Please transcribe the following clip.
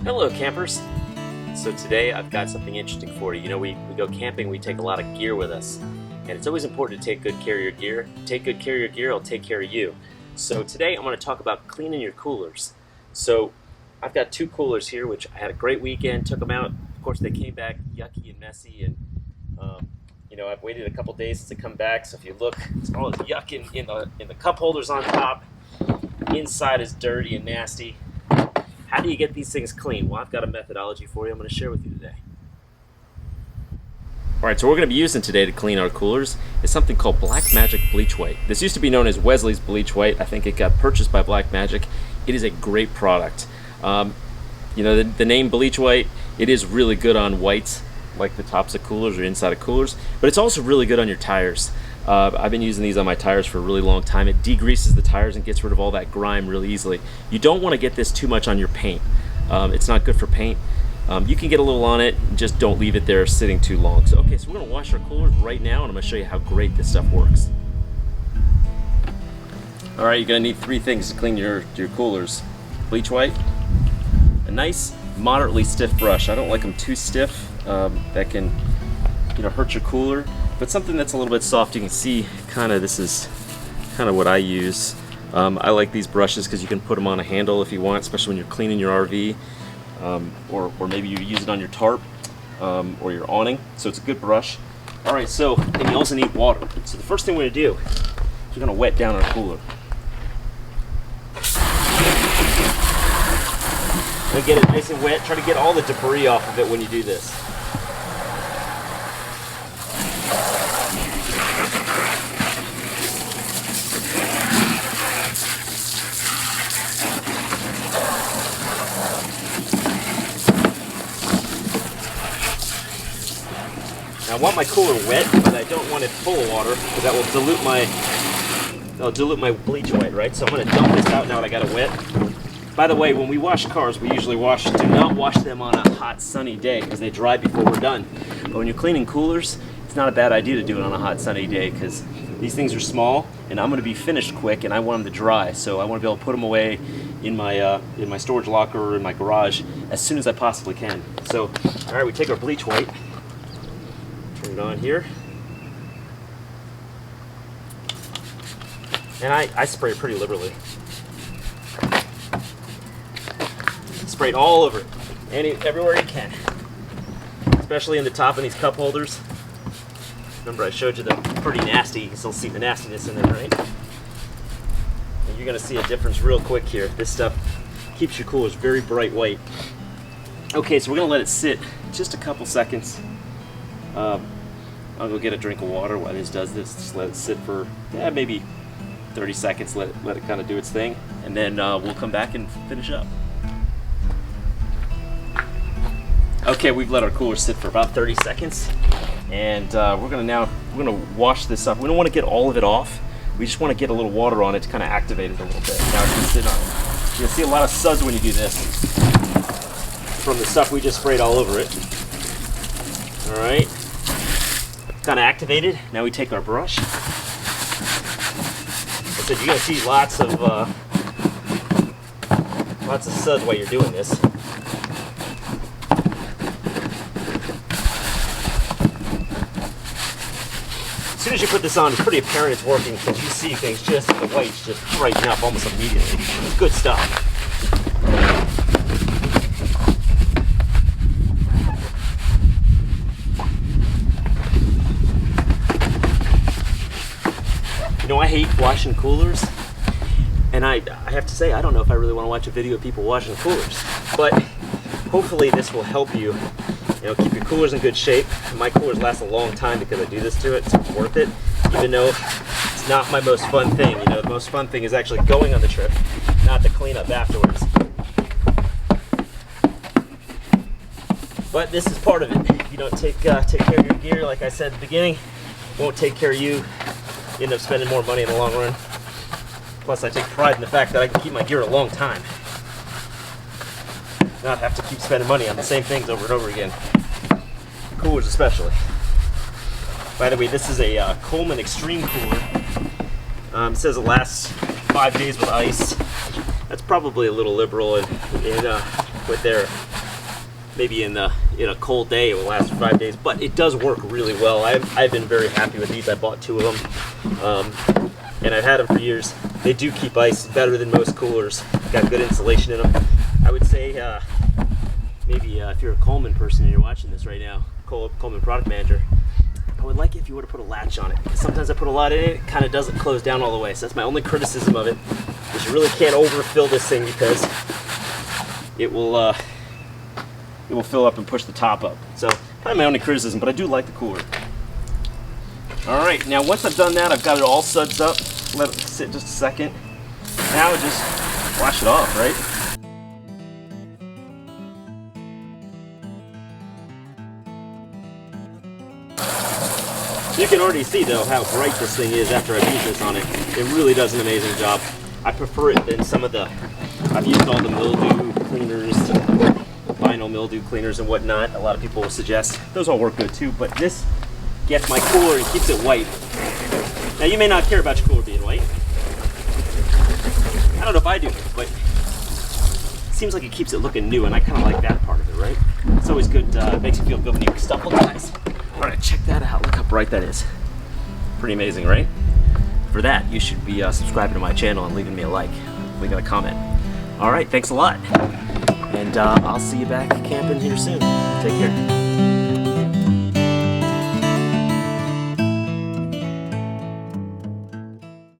Hello campers! So today I've got something interesting for you. You know, we go camping, we take a lot of gear with us. And it's always important to take good care of your gear. Take good care of your gear, it'll take care of you. So today I'm going to talk about cleaning your coolers. So I've got two coolers here, which I had a great weekend, took them out. Of course they came back yucky and messy, and you know, I've waited a couple days since they come back, so if you look, it's all this yuck in the cup holders on top. Inside is dirty and nasty. How do you get these things clean? Well, I've got a methodology for you I'm going to share with you today. Alright, so what we're going to be using today to clean our coolers is something called Back Magic Bleche White. This used to be known as Wesley's Bleche White. I think it got purchased by Back Magic. It is a great product. You know, the name Bleche White, it is really good on whites, like the tops of coolers or inside of coolers, but it's also really good on your tires. I've been using these on my tires for a really long time. It degreases the tires and gets rid of all that grime really easily. You don't want to get this too much on your paint. It's not good for paint. You can get a little on it, just don't leave it there sitting too long. So we're going to wash our coolers right now, and I'm going to show you how great this stuff works. Alright, you're going to need three things to clean your coolers. Bleche white, a nice moderately stiff brush. I don't like them too stiff. That can, you know, hurt your cooler. But something that's a little bit soft. You can see this is kind of what I use. I like these brushes because you can put them on a handle if you want, especially when you're cleaning your RV, or maybe you use it on your tarp or your awning. So it's a good brush. All right, so and you also need water. So the first thing we're going to do is we're going to wet down our cooler. And get it nice and wet. Try to get all the debris off of it when you do this. I want my cooler wet, but I don't want it full of water because that will dilute my bleach white, right? So I'm going to dump this out now that I got it wet. By the way, when we wash cars, we usually do not wash them on a hot, sunny day because they dry before we're done. But when you're cleaning coolers, it's not a bad idea to do it on a hot, sunny day because these things are small, and I'm going to be finished quick, and I want them to dry. So I want to be able to put them away in my storage locker or in my garage as soon as I possibly can. So, all right, we take our bleach white. Turn it on here, and I spray it pretty liberally. Spray it all over it, everywhere you can, especially in the top of these cup holders. Remember I showed you they're pretty nasty. You can still see the nastiness in there, right? And you're going to see a difference real quick here. This stuff keeps your coolers very bright white. Okay, so we're going to let it sit just a couple seconds. I'll go get a drink of water while this does this. Just let it sit for maybe 30 seconds. Let it kind of do its thing, and then we'll come back and finish up. Okay, we've let our cooler sit for about 30 seconds, and we're gonna wash this up. We don't want to get all of it off. We just want to get a little water on it to kind of activate it a little bit. Now it's gonna sit on it. You'll see a lot of suds when you do this from the stuff we just sprayed all over it. All right. Kind of activated. Now we take our brush. I said you're gonna see lots of suds while you're doing this. As soon as you put this on, it's pretty apparent it's working because you see things the whites just brighten up almost immediately. It's good stuff. You know, I hate washing coolers, and I have to say, I don't know if I really want to watch a video of people washing coolers, but hopefully this will help you, keep your coolers in good shape. My coolers last a long time because I do this to it, so it's worth it, even though it's not my most fun thing. You know, the most fun thing is actually going on the trip, not the cleanup afterwards. But this is part of it. If you don't take care of your gear, like I said at the beginning, it won't take care of you. You end up spending more money in the long run. Plus, I take pride in the fact that I can keep my gear a long time. Not have to keep spending money on the same things over and over again. Coolers especially. By the way, this is a Coleman Xtreme cooler. It says it lasts 5 days with ice. That's probably a little liberal, and with their, maybe in a cold day it will last for 5 days, but it does work really well. I've been very happy with these. I bought 2 of them, and I've had them for years. They do keep ice better than most coolers. Got good insulation in them. I would say maybe if you're a Coleman person and you're watching this right now, Coleman product manager, I would like it if you were to put a latch on it. Because sometimes I put a lot in it kind of doesn't close down all the way. So that's my only criticism of it. Is you really can't overfill this thing because it will fill up and push the top up. So kind of my only criticism, but I do like the cooler. All right, now once I've done that, I've got it all suds up. Let it sit just a second. Now I just wash it off, right? You can already see though how bright this thing is after I've used this on it. It really does an amazing job. I prefer it than some of the, I've used all the mildew cleaners, vinyl mildew cleaners and whatnot. A lot of people will suggest those all work good too, but this gets my cooler and keeps it white. Now you may not care about your cooler being white. I don't know if I do, but it seems like it keeps it looking new, and I kind of like that part of it, right? It's always good, it makes you feel good when you stumble, guys. All right, check that out. Look how bright that is. Pretty amazing, right? For that, you should be subscribing to my channel and leaving me a like, leaving a comment. All right, thanks a lot. And I'll see you back camping here soon. Take care.